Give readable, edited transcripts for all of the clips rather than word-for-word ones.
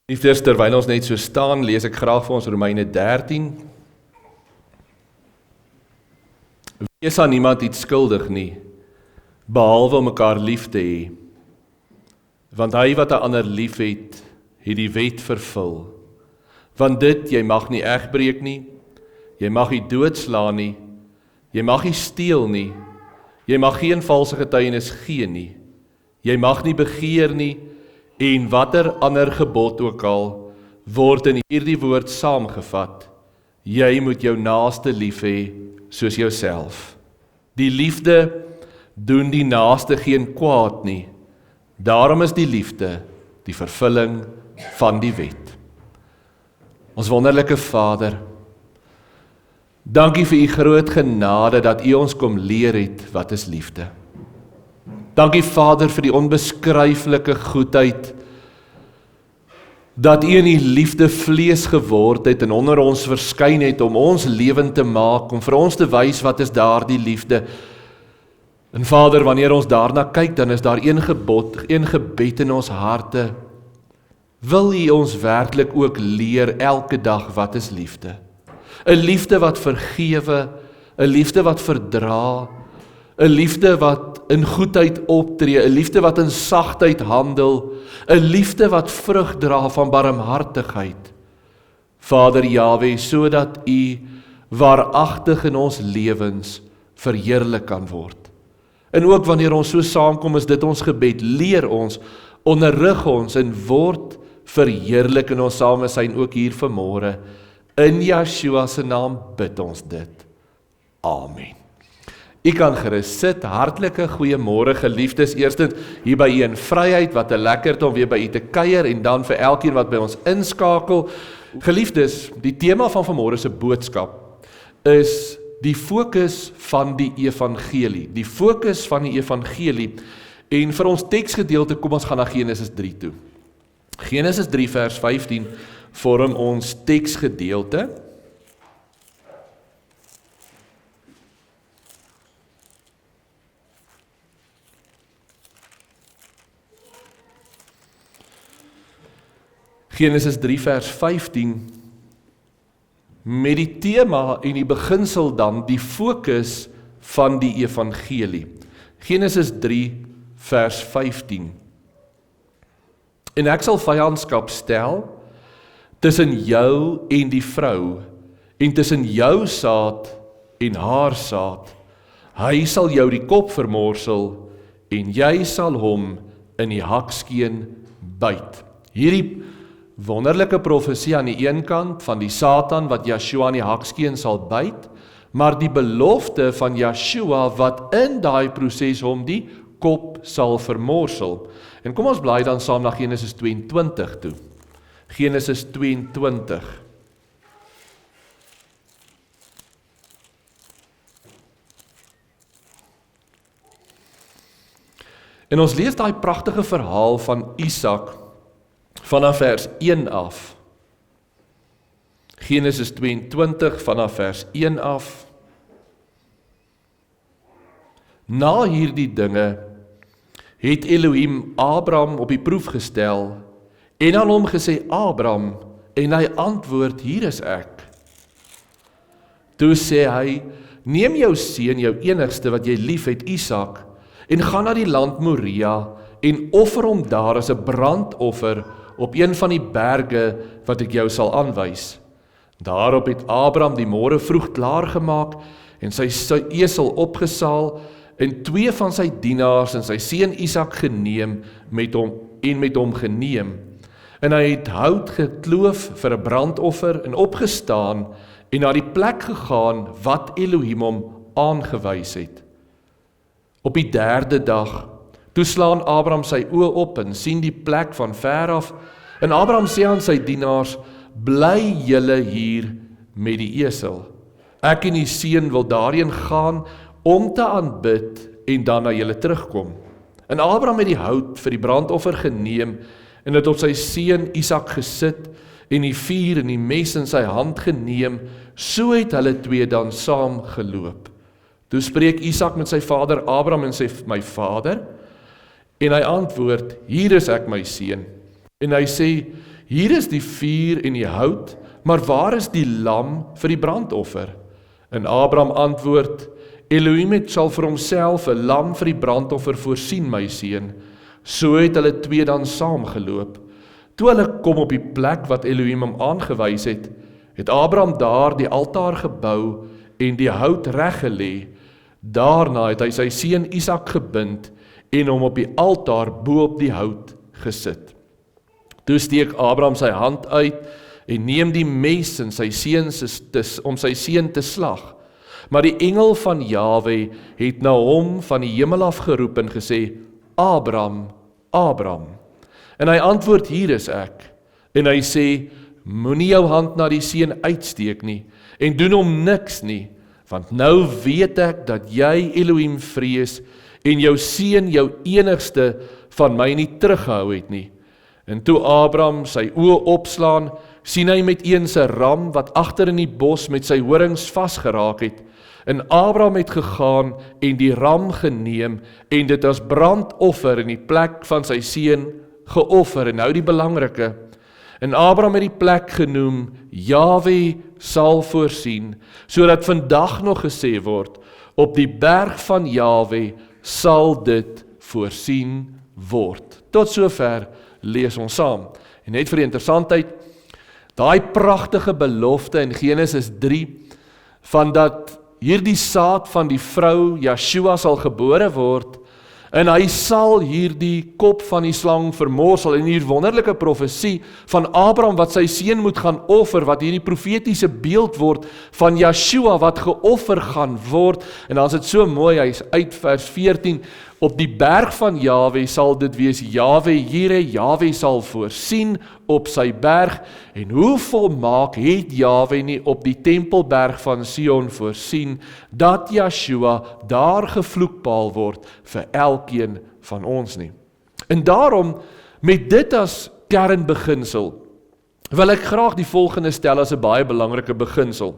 Liefdes, terwyl ons net so staan, lees ek graag vir ons Romeine 13. Wees aan niemand iets skuldig nie, behalwe om mekaar lief te hê. Want hy wat 'n ander lief het, het die wet vervul. Want dit, jy mag nie egbreek nie, jy mag nie doodslaan nie, jy mag nie steel nie, jy mag geen valse getuienis gee nie, jy mag nie begeer nie, en watter ander gebod ook al, word in hierdie woord saamgevat. Jy moet jou naaste lief hê, soos jouself. Die liefde doen die naaste geen kwaad nie. Daarom is die liefde die vervulling van die wet. Ons wonderlike Vader, dankie vir u groot genade dat u ons kom leer het wat is liefde. Dankie Vader vir die onbeskryflike goedheid dat u in die liefde vlees geword het en onder ons verskyn het om ons lewend te maak, om vir ons te wys wat is daardie liefde. En Vader, wanneer ons daarna kyk, dan is daar een gebod, een gebed in ons harte. Wil u ons werklik ook leer elke dag wat is liefde? 'n liefde wat vergewe, 'n liefde wat verdra, 'n liefde wat in goedheid optree, 'n liefde wat in sagtheid handel, 'n liefde wat vrug dra van barmhartigheid. Vader Jahwe, sodat u waaragtig in ons lewens verheerlik kan word. En ook wanneer ons so saamkom, is dit ons gebed, leer ons, onderrig ons en word verheerlik in ons samesyn ook hier vanmôre. In Yeshua se naam bid ons dit. Amen. U kan gerus sit, hartlike goeiemôre geliefdes, eerstens hier by u in Vryheid, wat 'n lekkerte om weer by u te kuier, en dan vir elkeen wat by ons inskakel. Geliefdes, die tema van vanmôre se boodskap is die fokus van die evangelie, die fokus van die evangelie, en vir ons teksgedeelte, kom ons gaan na Genesis 3 toe. Genesis 3 vers 15 vorm ons teksgedeelte. Genesis 3 vers 15 met die tema en die beginsel dan die fokus van die evangelie. Genesis 3 vers 15. En ek sal vyandskap stel tussen jou en die vrou, en tussen jou saad en haar saad. Hy sal jou die kop vermorsel, en jy sal hom in die hakskeen byt. Hierdie wonderlike profesie aan die een kant van die Satan wat Yeshua aan die hakskeen sal byt, maar die belofte van Yeshua wat in daai proses hom die kop sal vermorsel. En kom ons blaai dan saam na Genesis 22 toe. Genesis 22. En ons lees daai pragtige verhaal van Isak vanaf vers 1 af. Genesis 22 vanaf vers 1 af. Na hierdie dinge het Elohim Abraham op die proef gestel en aan hom gesê, Abraham, en hy antwoord, hier is ek. Toe sê hy, neem jou seun, jou enigste wat jy lief het, Isak, en gaan na die land Moria en offer hom daar as 'n brandoffer op een van die berge wat ek jou sal aanwys. Daarop het Abraham die môre vroeg klaargemaak en sy esel opgesaal en 2 van sy dienaars en sy seun Isak geneem met hom geneem. En hy het hout gekloof vir 'n brandoffer en opgestaan en na die plek gegaan wat Elohim hom aangewys het. Op die 3de dag, toe slaan Abraham sy oë op en sien die plek van ver af, en Abraham sê aan sy dienaars, bly julle hier met die esel. Ek en die seun wil daarheen gaan om te aanbid en dan na julle terugkom. En Abraham het die hout vir die brandoffer geneem en het op sy seun Isak gesit en die vuur en die mes in sy hand geneem, so het hulle 2 dan saam geloop. Toe spreek Isak met sy vader Abraham en sê, my vader, en hy antwoord, hier is ek my seun. En hy sê, Hier is die vuur en die hout, maar waar is die lam vir die brandoffer? En Abraham antwoord, Elohim het sal vir homself 'n lam vir die brandoffer voorsien, my seun. So het hulle twee dan saamgeloop. Toe hulle kom op die plek wat Elohim hom aangewys het, het Abraham daar die altaar gebou en die hout reggelê. Daarna het hy sy seun Isak gebind en hom op die altaar bo op die hout gesit. Toe steek Abraham sy hand uit en neem die mes in sy seun om sy seun te slag. Maar die engel van Jahwe het na hom van die hemel af geroep en gesê, Abraham, Abraham. En hy antwoord, hier is ek. En hy sê, moenie jou hand na die seun uitsteek nie, en doen hom niks nie, want nou weet ek dat jy Elohim vrees, en jou seun jou enigste van my nie teruggehou het nie. En toe Abraham sy oë opslaan, sien hy met een se ram, wat agter in die bos met sy horings vasgeraak het. En Abraham het gegaan en die ram geneem, en dit as brandoffer in die plek van sy seun geoffer. En nou die belangrike, en Abraham het die plek genoem, Jahwe sal voorsien, sodat vandag nog gesê word, op die berg van Jahwe sal dit voorsien word. Tot sover lees ons saam. En net vir die interessantheid, daai pragtige belofte in Genesis 3, van dat hierdie saad van die vrou, Yeshua, sal gebore word, en hy sal hierdie kop van die slang vermorsel, en hier wonderlike profesie van Abraham wat sy seun moet gaan offer, wat hierdie profetiese beeld word van Yeshua wat geoffer gaan word, en dan is dit so mooi, hy is uit vers 14, op die berg van Jahwe sal dit wees, Jahwe Jire, Jahwe sal voorsien op sy berg, en hoe volmaak het Jahwe nie op die tempelberg van Sion voorsien, dat Yeshua daar gevloekpaal word vir elkeen van ons nie. En daarom, met dit as kernbeginsel, wil ek graag die volgende stel as 'n baie belangrike beginsel.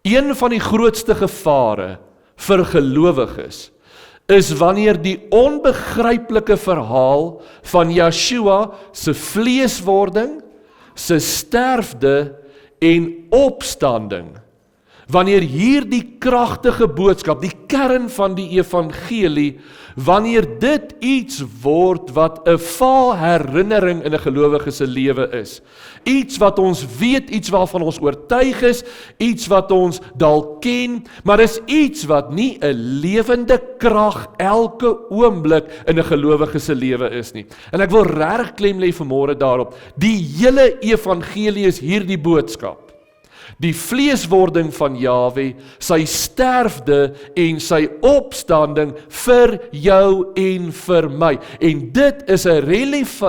Een van die grootste gevare vir gelowiges is wanneer die onbegryplike verhaal van Yeshua se vleeswording, se sterfte en opstanding, wanneer hierdie kragtige boodskap, die kern van die evangelie, wanneer dit iets word wat 'n vaal herinnering in 'n gelowige se lewe is, iets wat ons weet, iets waarvan ons oortuig is, iets wat ons dalk ken, maar is iets wat nie 'n lewende krag elke oomblik in 'n gelowige se lewe is nie. En ek wil regtig klem lê vanmôre daarop, die hele evangelie is hierdie boodskap. Die vleeswording van Jahwe, sy sterfte en sy opstanding vir jou en vir my. En dit is 'n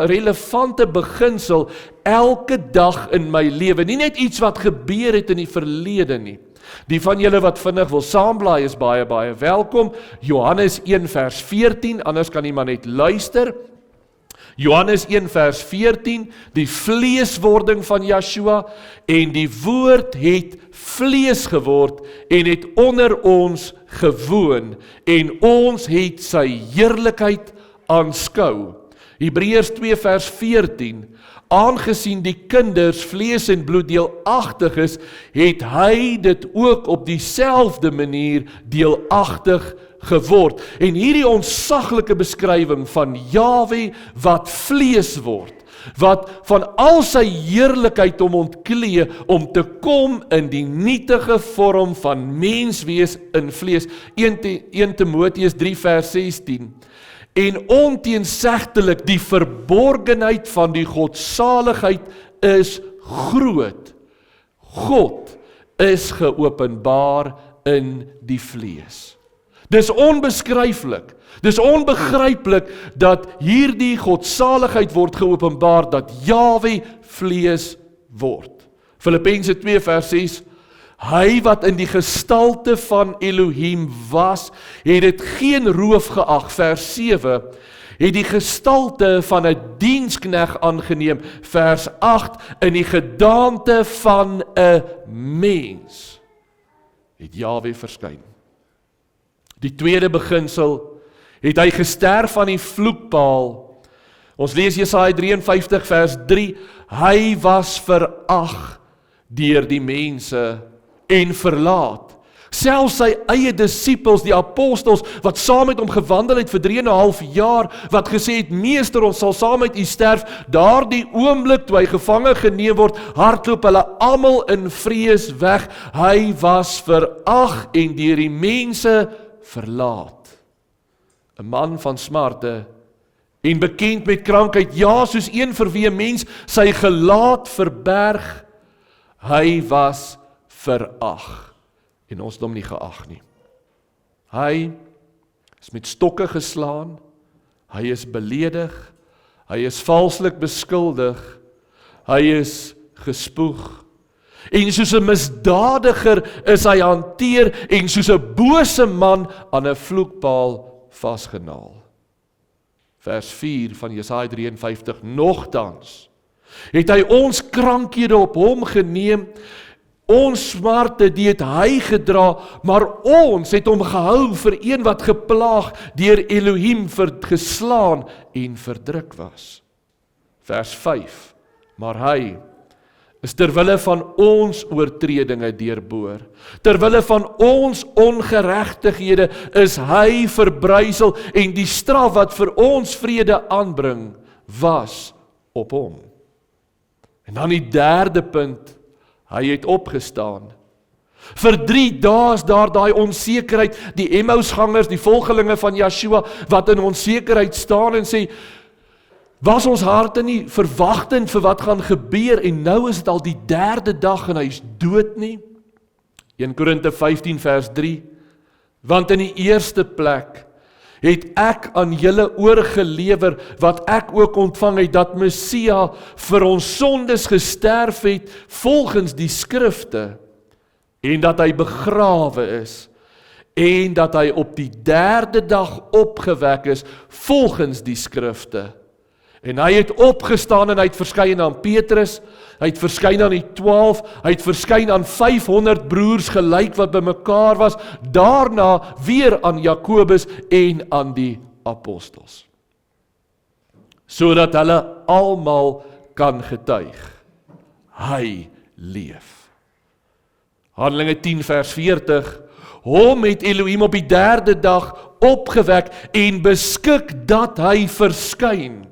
relevante beginsel elke dag in my lewe. Nie net iets wat gebeur het in die verlede nie. Die van julle wat vinnig wil saamblaai is baie, baie welkom. Johannes 1 vers 14, anders kan jy maar net luister. Johannes 1 vers 14, die vleeswording van Yeshua, en die woord het vlees geword en het onder ons gewoon, en ons het sy heerlikheid aanskou. Hebreërs 2 vers 14, aangesien die kinders vlees en bloed deelagtig is, het hy dit ook op dieselfde manier deelagtig geword. En hierdie ontsaglike beskrywing van Jahwe wat vlees word, wat van al sy heerlikheid hom ontklee om te kom in die nietige vorm van menswees in vlees. 1 Timoteus 3 vers 16. En onteensegtelik die verborgenheid van die godsaligheid is groot. God is geopenbaar in die vlees. Dis onbeskryflik, dis onbegryplik dat hierdie godsaligheid word geopenbaar, dat Jahwe vlees word. Filippense 2 vers 6, hy wat in die gestalte van Elohim was, het dit geen roof geag, vers 7, het die gestalte van 'n dienskneg aangeneem, vers 8, in die gedaante van 'n mens, het Jahwe verskyn. Die tweede beginsel, het hy gesterf aan die vloekpaal, Ons lees Jesaja 53 vers 3, hy was verag deur die mense en verlaat. Selfs sy eie disippels, die apostels, wat saam met hom gewandel het vir 3,5 jaar, wat gesê het, meester, ons sal saam met u sterf, daardie oomblik toe hy gevange geneem word, hardloop hulle almal in vrees weg. Hy was verag en deur die mense verlaat. 'n man van smarte en bekend met krankheid, ja, soos een vir wie 'n mens sy gelaat verberg. Hy was verag. En ons het hom nie geag nie. Hy is met stokke geslaan, hy is beledig, hy is valslik beskuldig, hy is gespoeg. En soos 'n misdadiger is hy hanteer en soos 'n bose man aan 'n vloekpaal vasgenaal. Vers 4 van Jesaja 53, nogtans het hy ons krankhede op hom geneem, ons smarte die het hy gedra, maar ons het hom gehou vir een wat geplaag deur Elohim geslaan en verdruk was. Vers 5, maar hy is terwille van ons oortredinge deurboor. Terwille van ons ongeregtighede is hy verbrysel en die straf wat vir ons vrede aanbring was op hom. En dan die derde punt, hy het opgestaan. Vir 3 dae is daar daai onsekerheid, die Emmausgangers, die volgelinge van Yeshua, wat in onsekerheid staan en sê, was ons harte nie verwagtend vir wat gaan gebeur, en nou is dit al die 3de dag en hy is dood nie? 1 Korinte 15 vers 3, want in die eerste plek het ek aan julle oorgelewer wat ek ook ontvang het, dat Messia vir ons sondes gesterf het volgens die skrifte, en dat hy begrawe is, en dat hy op die 3de dag opgewek is volgens die skrifte. En hy het opgestaan en hy het verskyn aan Petrus, hy het verskyn aan die 12, hy het verskyn aan 500 broers gelyk wat bymekaar was, daarna weer aan Jakobus en aan die apostels. Sodat hulle almal kan getuig, hy leef. Handelinge 10 vers 40, hom het Elohim op die 3de dag opgewek en beskik dat hy verskyn,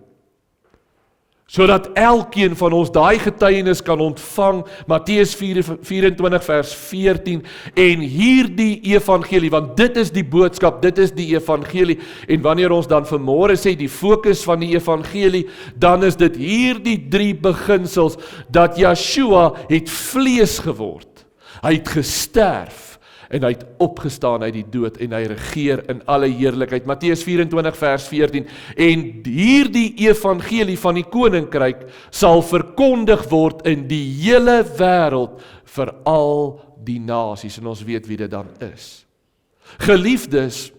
sodat elkeen van ons daai getuienis kan ontvang, Matteus 24 vers 14, en hierdie evangelie, want dit is die boodskap, dit is die evangelie, en wanneer ons dan vanmôre sê, die fokus van die evangelie, dan is dit hierdie 3 beginsels, dat Yeshua het vlees geword, hy het gesterf, en hy het opgestaan uit die dood, en hy regeer in alle heerlikheid. Matteus 24 vers 14, en hierdie evangelie van die koninkryk sal verkondig word in die hele wêreld vir al die nasies, en ons weet wie dit dan is. Geliefdes,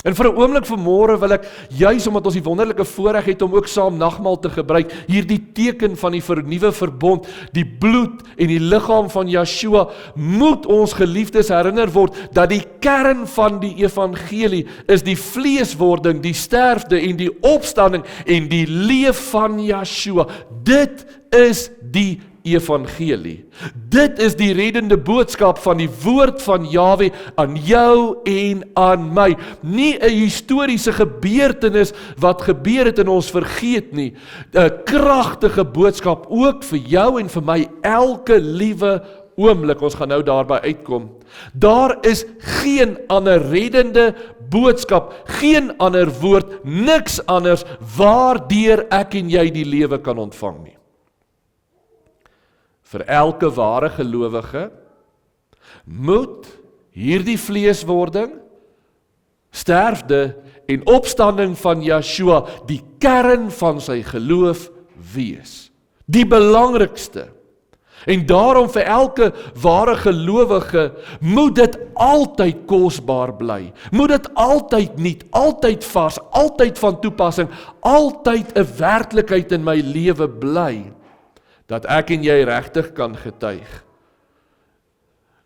en vir 'n oomblik vanmôre wil ek, juis omdat ons die wonderlike voorreg het om ook saam nagmaal te gebruik, hierdie teken van die vernuwe verbond, die bloed en die liggaam van Yeshua, moet ons geliefdes herinner word, dat die kern van die evangelie is die vleeswording, die sterfte en die opstanding en die leef van Yeshua. Dit is die evangelie. Dit is die reddende boodskap van die woord van Jahwe aan jou en aan my. Nie 'n historiese gebeurtenis wat gebeur het en ons vergeet nie. 'n Kragtige boodskap ook vir jou en vir my elke liewe oomblik. Ons gaan nou daarby uitkom. Daar is geen ander reddende boodskap, geen ander woord, niks anders waardeur ek en jy die lewe kan ontvang nie. Vir elke ware gelowige moet hierdie vleeswording, sterfte en opstanding van Yeshua die kern van sy geloof wees. Die belangrikste. En daarom vir elke ware gelowige moet dit altyd kosbaar bly. Moet dit altyd nuut, altyd vars, altyd van toepassing, altyd 'n werklikheid in my lewe bly. Dat ek en jy regtig kan getuig,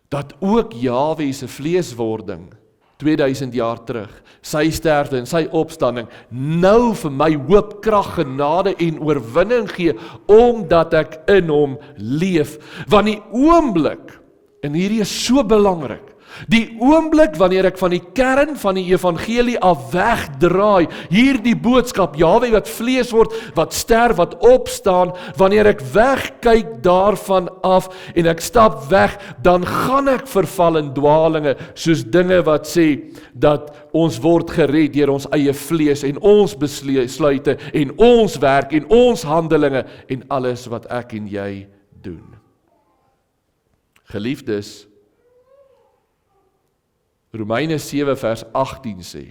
dat ook Jahwe se vleeswording 2000 jaar terug, sy sterfte en sy opstanding, nou vir my hoop, krag, genade en oorwinning gee, omdat ek in hom leef. Want die oomblik, en hierdie is so belangrik, die oomblik wanneer ek van die kern van die evangelie af wegdraai, hier die boodskap, Jahwe wat vlees word, wat sterf, wat opstaan, wanneer ek wegkyk daarvan af, en ek stap weg, dan gaan ek verval in dwalinge, soos dinge wat sê, dat ons word gered deur ons eie vlees, en ons besluite, en ons werk, en ons handelinge, en alles wat ek en jy doen. Geliefdes, Romeine 7 vers 18 sê,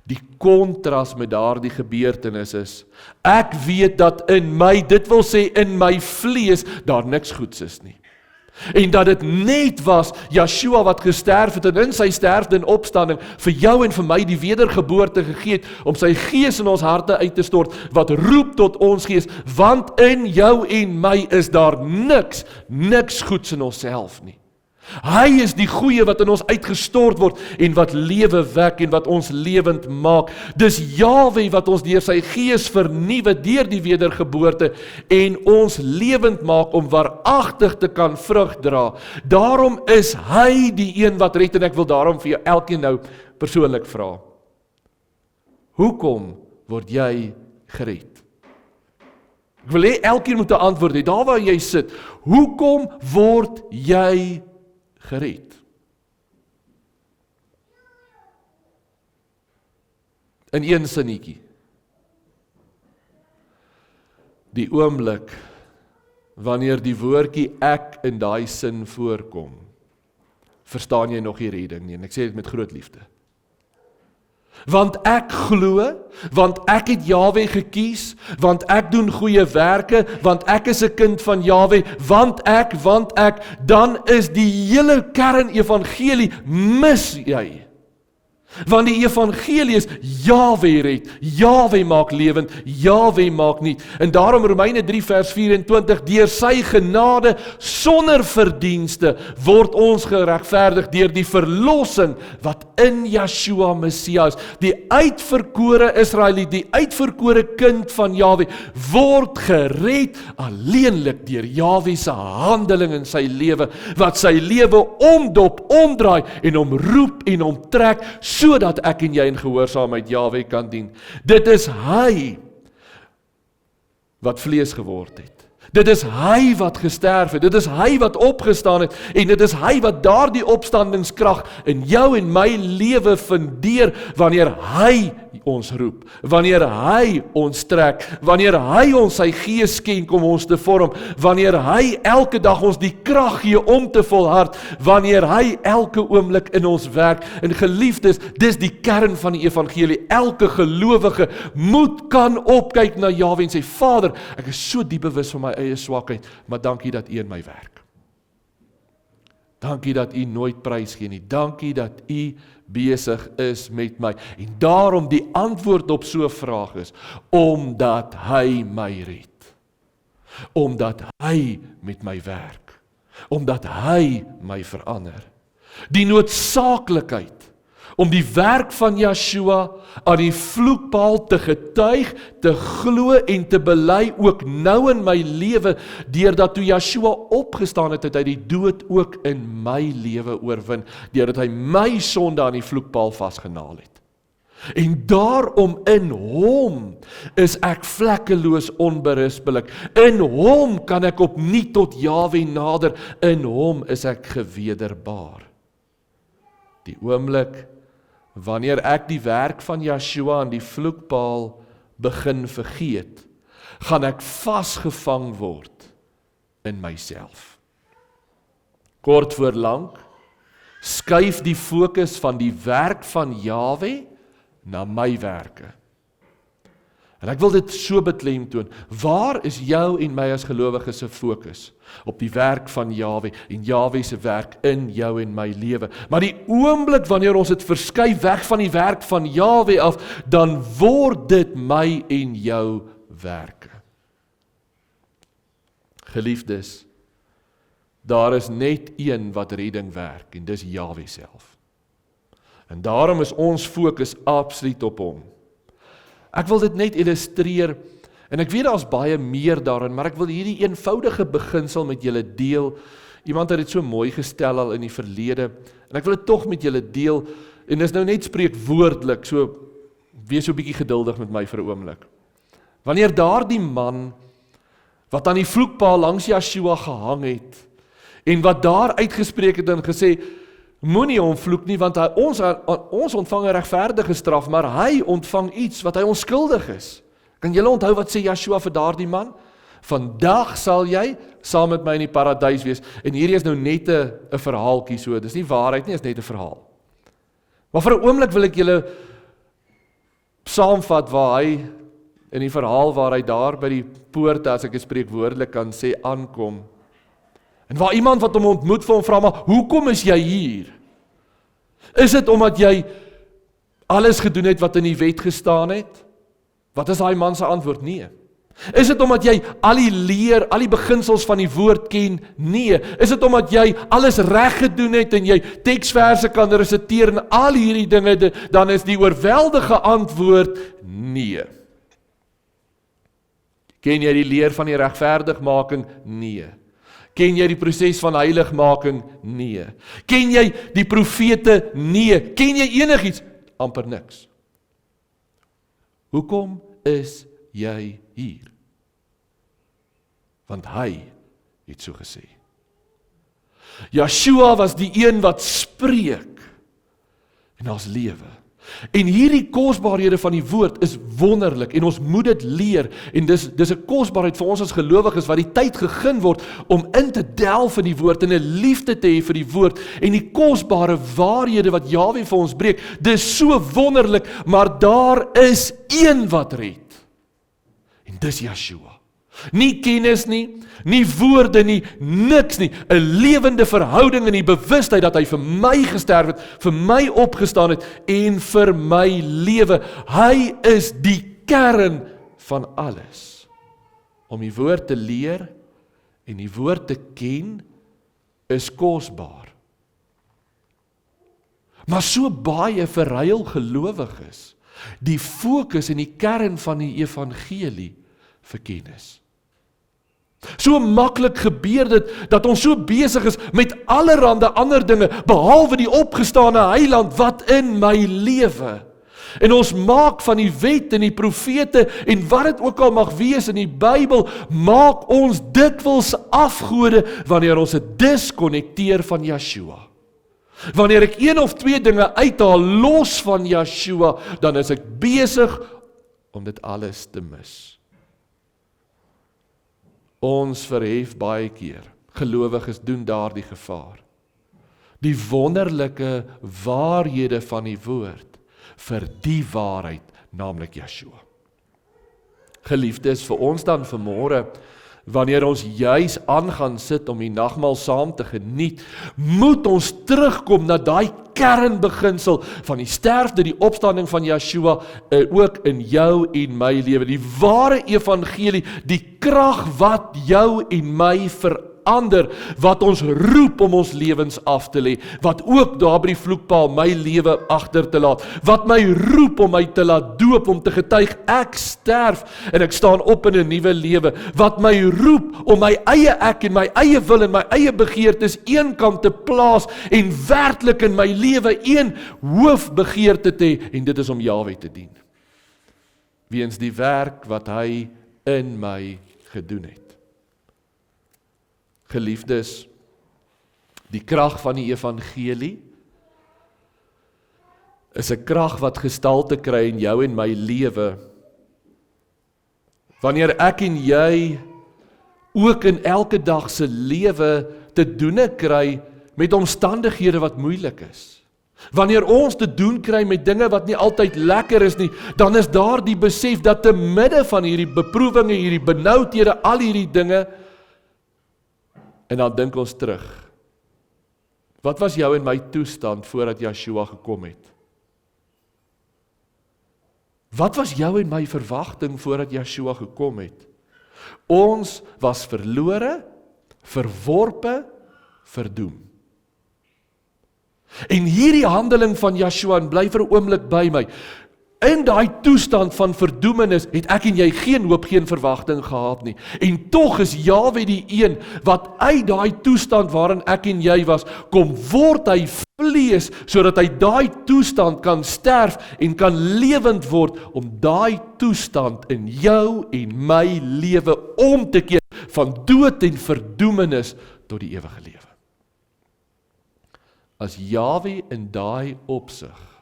die kontras met daardie gebeurtenis is, ek weet dat in my, dit wil sê in my vlees, daar niks goeds is nie. En dat dit net was, Yeshua wat gesterf het, en in sy sterfte en opstanding, vir jou en vir my die wedergeboorte gegee het, om sy gees in ons harte uit te stort, wat roep tot ons gees, want in jou en my is daar niks goeds in onsself nie. Hy is die goeie wat in ons uitgestort word en wat lewe wek en wat ons lewend maak. Dis Jahwe wat ons deur sy gees vernuwe deur die wedergeboorte en ons lewend maak om waaragtig te kan vrug dra. Daarom is hy die een wat red en ek wil daarom vir jou elkeen nou persoonlik vra. Hoekom word jy gered? Ek wil hê elkeen moet 'n antwoord hê, daar waar jy sit. Hoekom word jy gered? In een sinnetjie. Die oomblik wanneer die woordjie ek in daai sin voorkom, verstaan jy nog die redding nie, en ek sê dit met groot liefde. Want ek glo, want ek het Jahwe gekies, want ek doen goeie werke, want ek is 'n kind van Jahwe, want ek, dan is die hele kern evangelie mis jy. Want die evangelie is Jahwe red, Jahwe maak lewend, Jahwe maak nuut. En daarom Romeine 3 vers 24, deur sy genade sonder verdienste word ons geregverdig deur die verlossing wat in Yeshua Messias, die uitverkore Israeliet, die uitverkore kind van Jahwe, word gered alleenlik deur Jahwe se handeling in sy lewe, wat sy lewe omdop, omdraai en omroep en omtrek, sodat ek en jy in gehoorsaamheid Jahwe kan dien. Dit is hy wat vlees geword het. Dit is hy wat gesterf het, dit is hy wat opgestaan het, en dit is hy wat daardie opstandingskrag in jou en my lewe fundeer, wanneer hy ons roep, wanneer hy ons trek, wanneer hy ons sy gees skenk om ons te vorm, wanneer hy elke dag ons die krag gee om te volhard, wanneer hy elke oomblik in ons werk. En geliefdes, dis die kern van die evangelie. Elke gelowige moet kan opkyk na Jahwe en sê, Vader, ek is so diep bewus van my eie swakheid, maar dankie dat U in my werk. Dankie dat U nooit prys gee nie. Dankie dat U besig is met my. En daarom die antwoord op so 'n vraag is, omdat hy my red. Omdat hy met my werk. Omdat hy my verander. Die noodsaaklikheid om die werk van Yeshua aan die vloekpaal te getuig, te glo en te bely, ook nou in my lewe, deurdat toe Yeshua opgestaan het, het hy die dood ook in my lewe oorwin, deurdat hy my sonde aan die vloekpaal vasgenaal het. En daarom in hom is ek vlekkeloos onberispelik. In hom kan ek opnuut tot Jahwe nader. In hom is ek gewederbaar. Die oomblik wanneer ek die werk van Yeshua aan die vloekpaal begin vergeet, gaan ek vasgevang word in myself. Kort voor lank skuif die fokus van die werk van Jahwe na my werke. En ek wil dit so beklemtoon, waar is jou en my as gelowiges se fokus? Op die werk van Jahwe en Jahwe se werk in jou en my lewe. Maar die oomblik wanneer ons dit verskuif weg van die werk van Jahwe af, dan word dit my en jou werke. Geliefdes, daar is net een wat redding werk en dis Jahwe self. En daarom is ons fokus absoluut op hom. Ek wil dit net illustreer, en ek weet daar's baie meer daarin, maar ek wil hierdie eenvoudige beginsel met julle deel. Iemand het dit so mooi gestel al in die verlede, en ek wil dit tog met julle deel, en dis nou net spreekwoordelik, so wees so 'n bietjie geduldig met my vir 'n oomblik. Wanneer daardie man, wat aan die vloekpaal langs Yeshua gehang het, en wat daar uitgespreek het en gesê, moenie hom vloek nie, want ons ontvang 'n regverdige straf, maar hy ontvang iets wat hy onskuldig is. Kan julle onthou wat sê Yeshua vir daardie man? Vandag sal jy saam met my in die paradys wees. En hierdie is nou net 'n verhaaltjie so, dis nie waarheid nie, is net 'n verhaal. Maar vir 'n oomblik wil ek julle saamvat waar hy, in die verhaal waar hy daar by die poorte, as ek dit spreekwoordelik kan sê, aankom. En waar iemand wat hom ontmoet vir hom vra, maar hoekom is jy hier? Is dit omdat jy alles gedoen het wat in die wet gestaan het? Wat is daai man se antwoord? Nee. Is dit omdat jy al die leer, al die beginsels van die woord ken? Nee. Is dit omdat jy alles reg gedoen het en jy teksverse kan resiteer en al hierdie dinge, dan is die oorweldige antwoord nee. Ken jy die leer van die regverdigmaking? Nee. Ken jy die proses van heiligmaking? Nee. Ken jy die profete? Nee. Ken jy enigiets? Amper niks. Hoekom is jy hier? Want hy het so gesê. Yeshua was die een wat spreek en daar's lewe. En hierdie kosbaarhede van die woord is wonderlik en ons moet dit leer en dis 'n kosbaarheid vir ons as gelowiges wat die tyd gegee word om in te delf in die woord en 'n liefde te hê vir die woord en die kosbare waarhede wat Jahwe vir ons breek. Dis so wonderlik, maar daar is een wat red. En dis Yeshua. Nie kennis nie, nie woorde nie, niks nie. 'n lewende verhouding in die bewustheid dat hy vir my gesterf het, vir my opgestaan het en vir my lewe. Hy is die kern van alles. Om die woord te leer en die woord te ken is kosbaar. Maar so baie verruil gelowiges, die fokus en die kern van die evangelie vir kennis. So maklik gebeur dit, dat ons so besig is met allerhande ander dinge, behalwe die opgestane heiland wat in my lewe. En ons maak van die wet en die profete, en wat dit ook al mag wees in die Bybel, maak ons dikwels afgode, wanneer ons dit diskonnekteer van Yeshua. Wanneer ek een of twee dinge uithaal, los van Yeshua, dan is ek besig om dit alles te mis. Ons verhef baie keer, gelowiges doen daardie gevaar. Die wonderlike waarhede van die woord, vir die waarheid, naamlik Yeshua. Geliefdes, vir ons dan vanmôre, wanneer ons juis aan gaan sit om die nagmaal saam te geniet, moet ons terugkom na daai kernbeginsel van die sterfte, die opstanding van Yeshua, ook in jou en my lewe. Die ware evangelie, die krag wat jou en my verander, wat ons roep om ons lewens af te lê, wat ook daar by die vloekpaal my lewe agter te laat, wat my roep om my te laat doop, om te getuig, ek sterf en ek staan op in 'n nuwe lewe, wat my roep om my eie ek en my eie wil en my eie begeertes eenkant te plaas en werklik in my lewe een hoofbegeerte te hê, en dit is om Jahwe te dien. Weens die werk wat hy in my gedoen het. Geliefdes, die krag van die evangelie is 'n krag wat gestalte kry in jou en my lewe. Wanneer ek en jy ook in elke dag se lewe te doen kry met omstandighede wat moeilik is. Wanneer ons te doen kry met dinge wat nie altyd lekker is nie, dan is daar die besef dat te midde van hierdie beproewinge, hierdie benoudhede, al hierdie dinge, en dan dink ons terug. Wat was jou en my toestand voordat Yeshua gekom het? Wat was jou en my verwagting voordat Yeshua gekom het? Ons was verlore, verworpe, verdoem. En hierdie handeling van Yeshua, en bly vir 'n oomblik by my, in daai toestand van verdoemenis het ek en jy geen hoop, geen verwagting gehad nie. En tog is Jahwe die een wat uit daai toestand waarin ek en jy was, kom word hy vlees, sodat hy daai toestand kan sterf en kan lewend word, om daai toestand in jou en my lewe om te keer, van dood en verdoemenis tot die ewige lewe. As Jahwe in daai opsig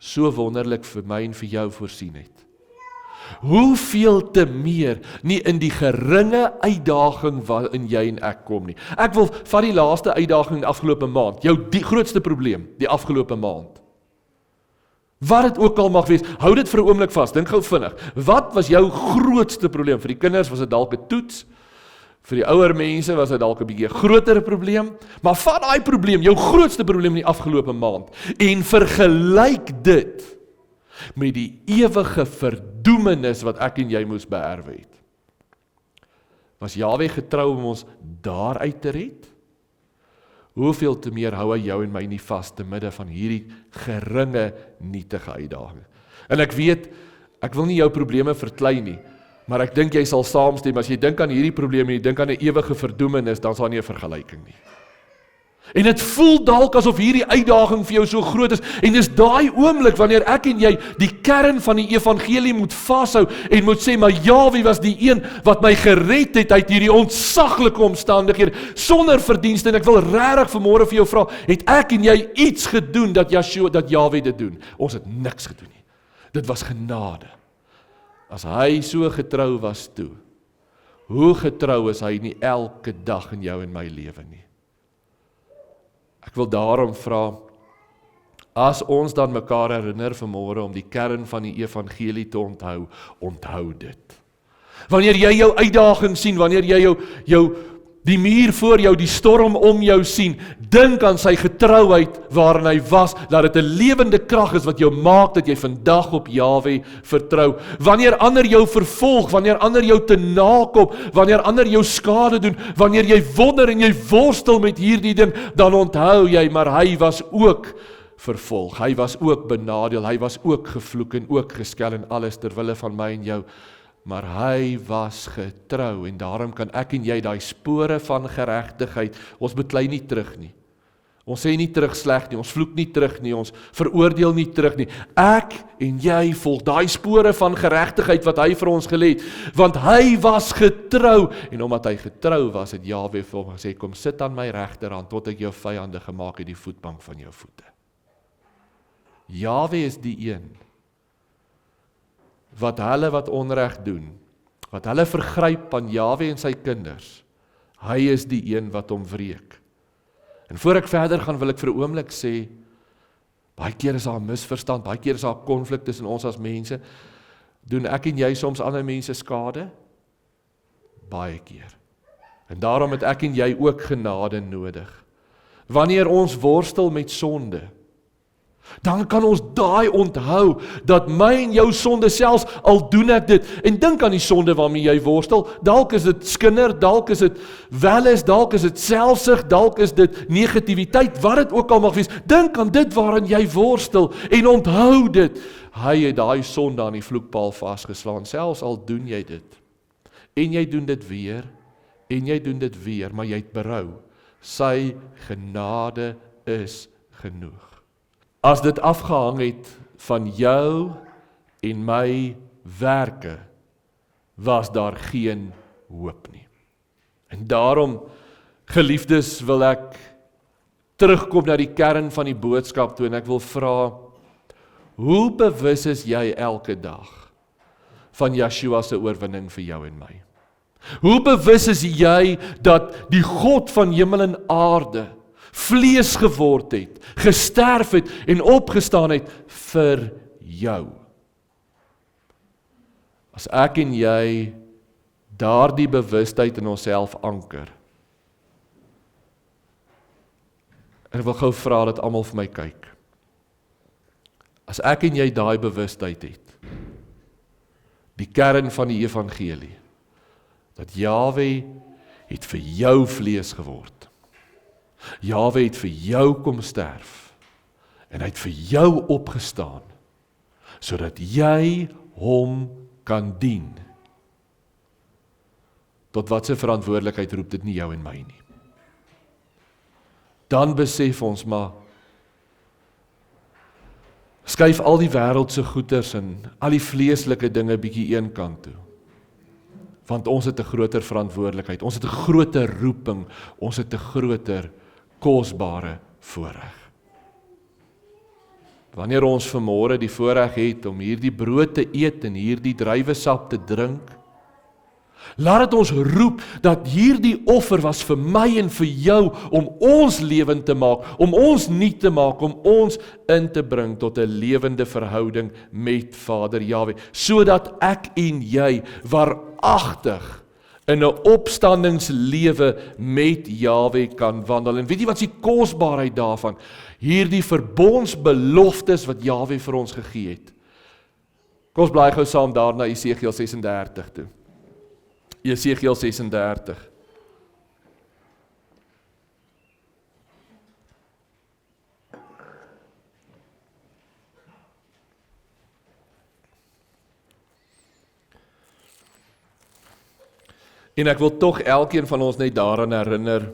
so wonderlik vir my en vir jou voorsien het, hoeveel te meer nie in die geringe uitdaging waarin jy en ek kom nie. Ek wil van die laaste uitdaging in die afgelope maand, jou die grootste probleem, die afgelope maand. Wat dit ook al mag wees, hou dit vir 'n oomblik vas, dink gou vinnig. Wat was jou grootste probleem? Vir die kinders was dit dalk 'n toets, vir die ouer mense was dit dalk 'n bietjie groter probleem, maar vat daai probleem, jou grootste probleem in die afgelope maand, en vergelyk dit met die ewige verdoemenis wat ek en jy moes beerwe het. Was Jahwe getrou om ons daaruit te red? Hoeveel te meer hou hy jou en my nie vas te midde van hierdie geringe, nietige uitdaging. En ek weet, ek wil nie jou probleme verklein nie, maar ek dink jy sal saamstem, as jy dink aan hierdie probleme, jy dink aan 'n ewige verdoemenis, dan is daar nie 'n vergelyking nie. En dit voel dalk asof hierdie uitdaging vir jou so groot is, en dis daai oomblik wanneer ek en jy die kern van die evangelie moet vashou, en moet sê, maar Jahwe was die een wat my gered het uit hierdie ontsaglike omstandighede, sonder verdienste, en ek wil regtig vanmôre vir jou vra, het ek en jy iets gedoen dat Jahwe dit doen? Ons het niks gedoen nie. Dit was genade. As hy so getrou was toe, hoe getrou is hy nie elke dag in jou en my lewe nie? Ek wil daarom vra, as ons dan mekaar herinner vanmôre om die kern van die evangelie te onthou, onthou dit. Wanneer jy jou uitdaging sien, wanneer jy die muur voor jou, die storm om jou sien, dink aan sy getrouheid waarin hy was, dat dit 'n lewende krag is wat jou maak dat jy vandag op Jahwe vertrou. Wanneer ander jou vervolg, wanneer ander jou te nakom, wanneer ander jou skade doen, wanneer jy wonder en jy worstel met hierdie ding, dan onthou jy, maar hy was ook vervolg, hy was ook benadeel, hy was ook gevloek en ook geskel en alles ter wille van my en jou. Maar hy was getrou, en daarom kan ek en jy daai spore van geregtigheid, ons beklei nie terug nie. Ons sê nie terug sleg nie, ons vloek nie terug nie, ons veroordeel nie terug nie. Ek en jy volg daai spore van geregtigheid wat hy vir ons gelê het, want hy was getrou, en omdat hy getrou was, het Jahwe vir hom gesê, kom sit aan my regterhand, tot ek jou vyande gemaak het die voetbank van jou voete. Jahwe is die een wat hulle wat onreg doen, wat hulle vergryp aan Jahwe en sy kinders, hy is die een wat hom wreek. En voor ek verder gaan, wil ek vir 'n oomblik sê, baie keer is daar 'n misverstand, baie keer is daar 'n konflik tussen ons as mense. Doen ek en jy soms ander mense skade? Baie keer. En daarom het ek en jy ook genade nodig. Wanneer ons worstel met sonde, dan kan ons daai onthou, dat my en jou sonde, selfs al doen ek dit, en dink aan die sonde waarmee jy worstel, dalk is dit skinder, dalk is dit welis, dalk is dit selfsug, dalk is dit negativiteit, wat dit ook al mag wees, dink aan dit waarin jy worstel, en onthou dit, hy het daai sonde aan die vloekpaal vasgeslaan, selfs al doen jy dit, en jy doen dit weer, en jy doen dit weer, maar jy het berou, sy genade is genoeg. As dit afgehang het van jou en my werke, was daar geen hoop nie. En daarom, geliefdes, wil ek terugkom na die kern van die boodskap toe, en ek wil vra, hoe bewus is jy elke dag van Yeshua se oorwinning vir jou en my? Hoe bewus is jy dat die God van hemel en aarde vlees geword het, gesterf het en opgestaan het vir jou? As ek en jy daardie bewustheid in onsself anker, en ek wil gou vra dat almal vir my kyk, as ek en jy daai bewustheid het, die kern van die evangelie, dat Jahwe het vir jou vlees geword, Jaweh het vir jou kom sterf, en hy het vir jou opgestaan, sodat jy hom kan dien. Tot wat sy verantwoordelikheid roep dit nie jou en my nie. Dan besef ons maar, skuif al die wêreldse goeders en al die vleeslike dinge bietjie een kant toe. Want ons het 'n groter verantwoordelikheid, ons het 'n groter roeping, ons het 'n groter kosbare voorreg. Wanneer ons vanmôre die voorreg het om hierdie brood te eet en hierdie druiwesap te drink, laat dit ons roep dat hierdie offer was vir my en vir jou om ons lewend te maak, om ons nuut te maak, om ons in te bring tot 'n lewende verhouding met Vader Jaweh, sodat ek en jy waaragtig in 'n opstandingslewe met Jaweh kan wandel. En weet jy wat is die kosbaarheid daarvan? Hierdie verbondsbeloftes wat Jaweh vir ons gegee het. Kom ons blaai gou saam daar na Esegiel 36 toe. Esegiel 36. En ek wil tog elkeen van ons net daaraan herinner,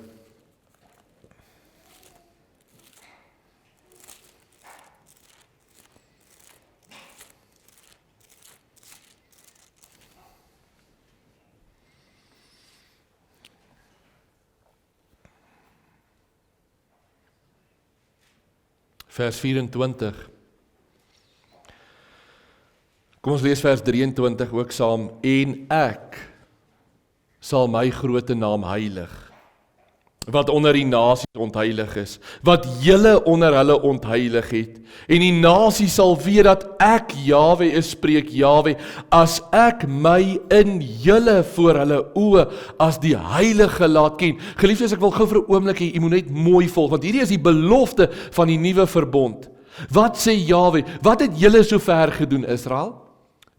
vers 24. Kom ons lees vers 23 ook saam. En ek sal my groote naam heilig, wat onder die nasies ontheilig is, wat julle onder hulle ontheilig het, en die nasie sal weet dat ek Jaweh is, spreek Jaweh, as ek my in julle voor hulle oë as die heilige laat ken. Geliefdes, ek wil gou vir 'n oomblik hê, jy moet net mooi volg, want hierdie is die belofte van die nuwe verbond. Wat sê Jaweh? Wat het julle so ver gedoen, Israel?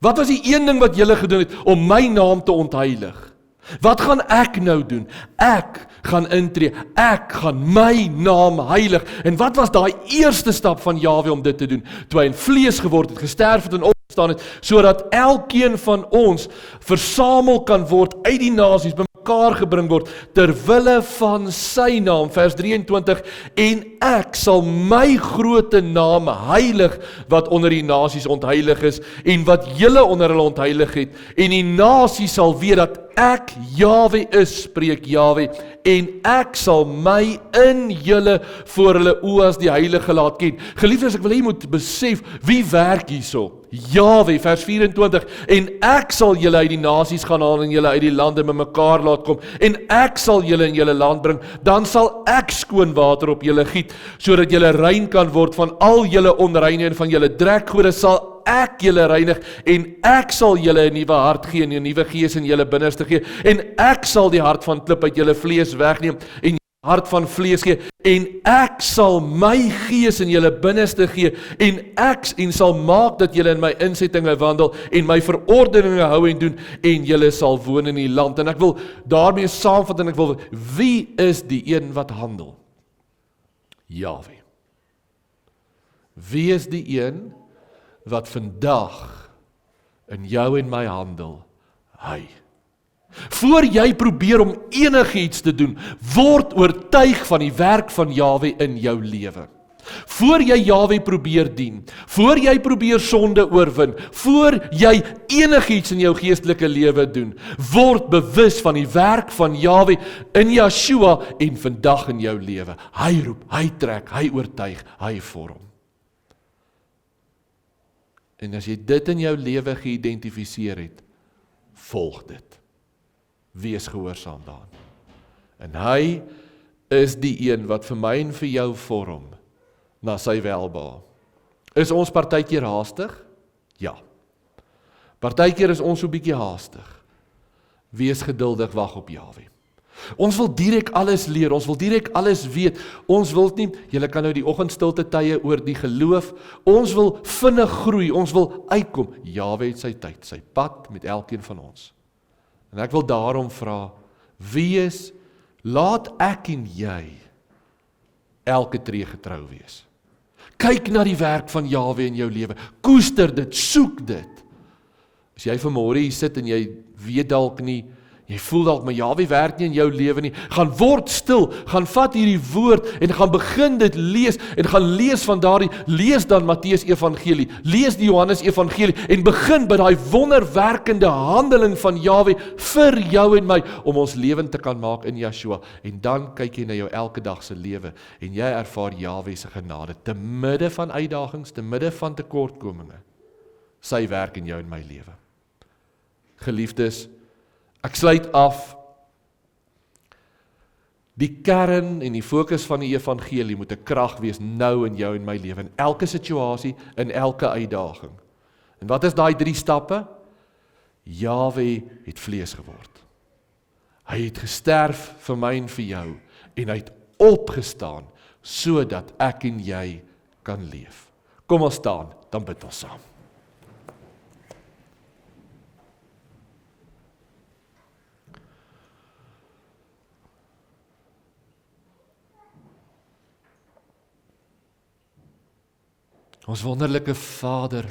Wat was die een ding wat julle gedoen het om my naam te ontheilig? Wat gaan ek nou doen? Ek gaan intree, ek gaan my naam heilig. En wat was daai eerste stap van Jaweh om dit te doen? Toe hy in vlees geword het, gesterf het en opgestaan het, sodat elkeen van ons versamel kan word uit die nasies, bymekaar gebring word, ter wille van sy naam, vers 23, en ek sal my groote naam heilig, wat onder die nasies ontheilig is, en wat julle onder hulle ontheilig het, en die nasie sal weet dat ek Jaweh is, spreek Jaweh, en ek sal my in julle voor hulle oë as die heilige laat ken. Geliefdes, ek wil hê jy moet besef, wie werk hierso? Jaweh, vers 24, en ek sal julle uit die nasies gaan haal en julle uit die lande met mekaar laat kom, en ek sal julle in julle land bring, dan sal ek skoon water op julle giet, sodat julle rein kan word van al julle onreine en van julle drekgode sal ek julle reinig, en ek sal julle 'n nuwe hart gee en 'n nuwe gees in julle binneste gee, en ek sal die hart van klip uit julle vlees wegneem en hart van vlees gee, en ek sal my gees in julle binneste gee, en sal maak dat julle in my insettinge wandel, en my verordeninge hou en doen, en julle sal woon in die land. En ek wil daarmee saamvat, en ek wil, wie is die een wat handel? Jaweh. Wie is die een wat vandag in jou en my handel? Hy. Voor jy probeer om enigiets te doen, word oortuig van die werk van Jaweh in jou lewe. Voor jy Jaweh probeer dien, voor jy probeer sonde oorwin, voor jy enigiets in jou geestelike lewe doen, word bewus van die werk van Jaweh in Yeshua en vandag in jou lewe. Hy roep, hy trek, hy oortuig, hy vorm. En as jy dit in jou lewe geïdentifiseer het, volg dit. Wees gehoorsaam daaraan. En hy is die een wat vir my en vir jou vorm na sy welbehae. Is ons partykeer haastig? Ja. Partykeer is ons so bietjie haastig. Wees geduldig, wag op Jaweh. Ons wil direk alles leer, ons wil direk alles weet, ons wil nie, julle kan nou die oggendstilte tye oor die geloof, ons wil vinnig groei, ons wil uitkom. Jaweh het sy tyd, sy pad met elkeen van ons. En ek wil daarom vra, laat ek en jy elke tree getrou wees. Kyk na die werk van Jahwe in jou lewe. Koester dit, soek dit. As jy vanmôre hier sit en jy weet dalk nie, jy voel dalk maar Jahwe werk nie in jou lewe nie, gaan word stil, gaan vat hierdie woord en gaan begin dit lees en gaan lees van daardie, lees dan Matteus Evangelie, lees die Johannes Evangelie en begin by daai wonderwerkende handeling van Jahwe vir jou en my om ons lewend te kan maak in Yeshua. En dan kyk jy na jou elke dag se lewe en jy ervaar Jahwe se genade te midde van uitdagings, te midde van tekortkominge. Sy werk in jou en my lewe. Geliefdes, ek sluit af. Die kern en die fokus van die evangelie moet 'n krag wees nou in jou en my lewe, in elke situasie, in elke uitdaging. En wat is daai 3 stappe? Jahwe het vlees geword. Hy het gesterf vir my en vir jou en hy het opgestaan sodat ek en jy kan leef. Kom ons staan, dan bid ons saam. Ons wonderlike Vader,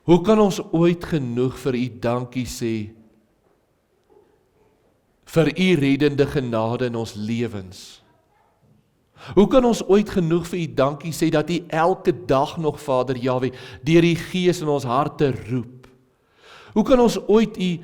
hoe kan ons ooit genoeg vir U dankie sê vir U reddende genade in ons lewens? Hoe kan ons ooit genoeg vir U dankie sê dat U elke dag nog, Vader Jahwe, deur die Gees in ons harte roep? Hoe kan ons ooit U,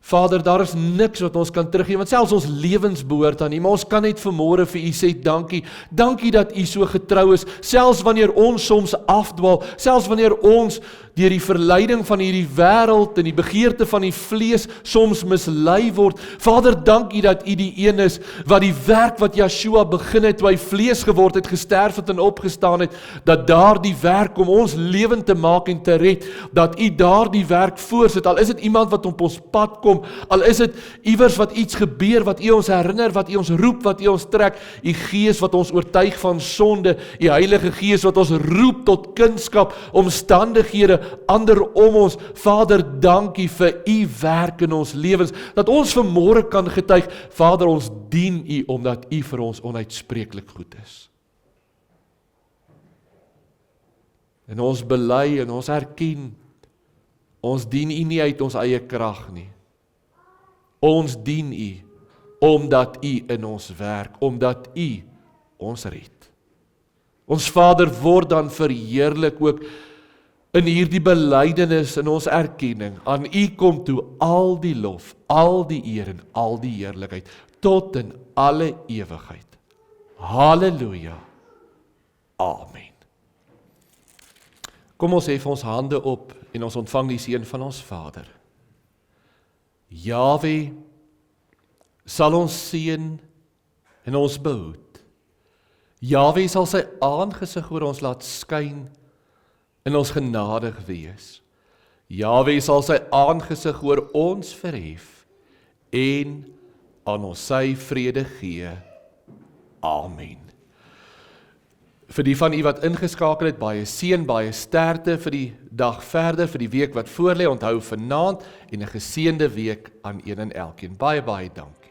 Vader, daar is niks wat ons kan teruggee, want selfs ons lewens behoort aan U, maar ons kan net vanmôre vir U sê dankie. Dankie dat U so getrou is, selfs wanneer ons soms afdwaal, selfs wanneer ons deur die verleiding van hierdie wêreld en die begeerte van die vlees soms mislei word. Vader, dankie dat U die een is wat die werk wat Yeshua begin het, toe hy vlees geword het, gesterf het en opgestaan het, dat daardie werk om ons lewend te maak en te red, dat U daardie werk voorsit, al is dit iemand wat op ons pad kom, al is dit iewers wat iets gebeur, wat U ons herinner, wat U ons roep, wat U ons trek, U Gees wat ons oortuig van sonde, U Heilige Gees wat ons roep tot kunskap, omstandighede, ander om ons. Vader, dankie vir U werk in ons lewens, dat ons vanmôre kan getuig, Vader, ons dien U, omdat U vir ons onuitspreeklik goed is. En ons bely en ons erken, ons dien U nie uit ons eie krag nie. Ons dien U, omdat U in ons werk, omdat U ons red. Ons Vader word dan verheerlik ook in hierdie belydenis, in ons erkenning. Aan U kom toe al die lof, al die eer en al die heerlikheid, tot in alle ewigheid. Halleluja. Amen. Kom ons hef ons hande op en ons ontvang die seën van ons Vader. Jahwe sal ons seën en ons behoed. Jahwe sal sy aangesig oor ons laat skyn en ons genadig wees. Jahwe sal sy aangesig oor ons verhef en aan ons sy vrede gee. Amen. Vir die van u wat ingeskakel het, baie seën, baie sterkte vir die dag verder, vir die week wat voorlê. Onthou vanaand en 'n geseënde week aan een en elkeen. Baie dankie.